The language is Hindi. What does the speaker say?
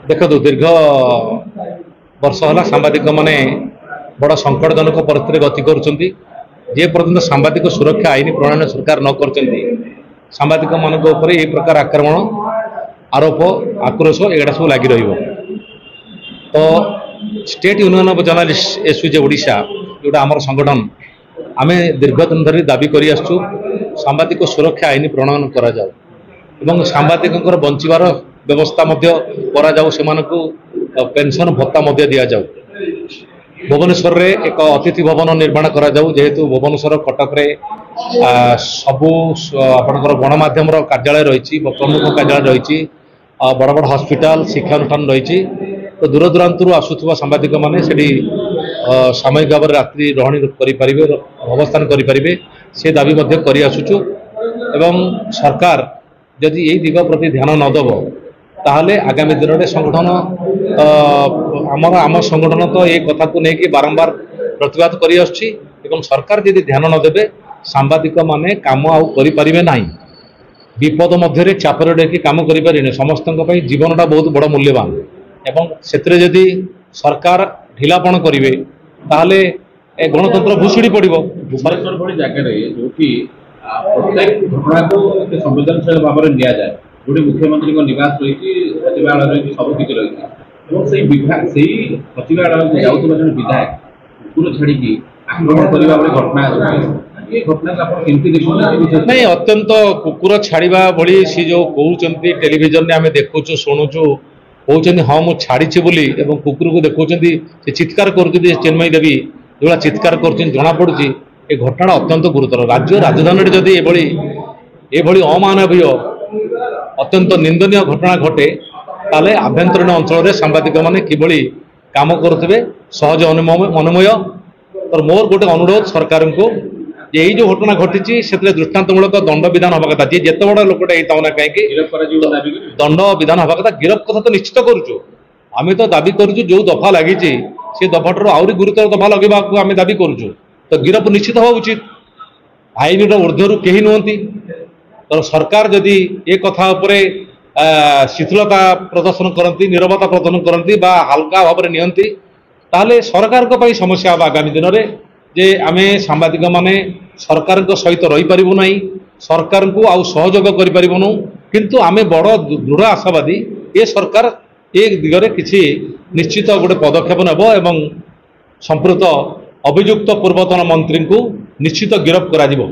देखो दीर्घ वर्ष है सांबादिक मैंने बड़ संकटजनक परिस्थिति गति कर सांबादिक सुरक्षा आईन प्रणयन सरकार न कर सांबादिक मान प्रकार आक्रमण आरोप आक्रोश एगुड़ा सब लगी तो state union of journalist SUJ Odisha जोटा आम संगठन आम दीर्घ दिन धरी दाबी कर सांबादिक सुरक्षा आईन प्रणयन करा जाऊ सांबादिकों बंचार व्यवस्था पेंशन भत्ता दि जाऊ भुवनेश्वर रे एक अतिथि भवन निर्माण करा जाऊ जेहेतु भुवनेश्वर कटक रे सबू आपनकर गणमाध्यम कार्यालय रही प्रमुख कार्यालय रही बड़ बड़ हॉस्पिटल शिक्षानुष्ठान रही तो दूर दूरांतर आसुवा सांबादिक मैंने सामयिक भाव रात्रि रही करें अवस्थान करें से दाबी कर आसुचु एवं सरकार जदि यही दिग प्रति ध्यान नदेव ताहले आगामी दिन में संगठन आम संगठन तो ये कथा को लेकिन बारंबार प्रतिवाद कर सरकार जदि ध्यान नदेवे सांबादिक माने काम आउ करें ना विपद मध्य चापर डेकी कम करें समस्त जीवनटा बहुत बड़ मूल्यवान एवं से जदि सरकार ढिलापण करेंगे ताहले गणतंत्र भूषुड़ी पड़ो जगह जो कि प्रत्येक घटना को संवेदनशील भाव में नि जाए जो मुख्यमंत्री निवास रही सचिवालय रही सबकि रही विभाग से सचिवालय जाऊँ जन विधायक कुकुर छाड़ी आक्रमण करने घटना नहीं अत्यंत कुकुर छाड़ा भली सी जो कहते टेलीविजन आम देखु शुणुचु कहते हाँ मुझे छाड़ी बोली कुकुर को देखते चित्कार कर चिन्मयी देवी जो चित्कार कर जना पड़ी ये घटना अत्यंत गुरुतर राज्य राजधानी जदि ये अमानवीय अत्यंत निंदनीय घटना घटे ताले आभ्यंतरीण अंचल सांबादिक मैंने किभली काम करुवे सहज मनोमय तो मोर गोटे अनुरोध सरकार को यही जो घटना घटी से दृष्टांतमूलक दंड विधान हवा कथा जी जिते बड़ा लोकटा होता ना कहीं दंड विधान हवा कथा गिरफ कथा तो निश्चित करुचु आम तो दाबी करुचु जो दफा लगी से दफाटर आहरी गुरुतर दफा लगेगा आम दाबी करुचु तो गिरफ निश्चित हवा उचित आईन ऊर्ध्वर कहीं नुहति तो सरकार जदि ये कथा उपरे शिथिलता प्रदर्शन करती नीरवता प्रदर्शन करती हल्का भाव में नियंती ताहले सरकार को समस्या हम आगामी दिन में जे आम सांबादिक माने सरकार सहित रही पारिबु नहीं सरकार को आउ सहयोग करि पारिबुनु किंतु आम बड़ दृढ़ आशावादी ये सरकार ये दिगरे किसी निश्चित गोटे पदक्षेप नेब एवं संपृक्त अभियुक्त पूर्वतन मंत्री को निश्चित गिरफ्त करा जिवो।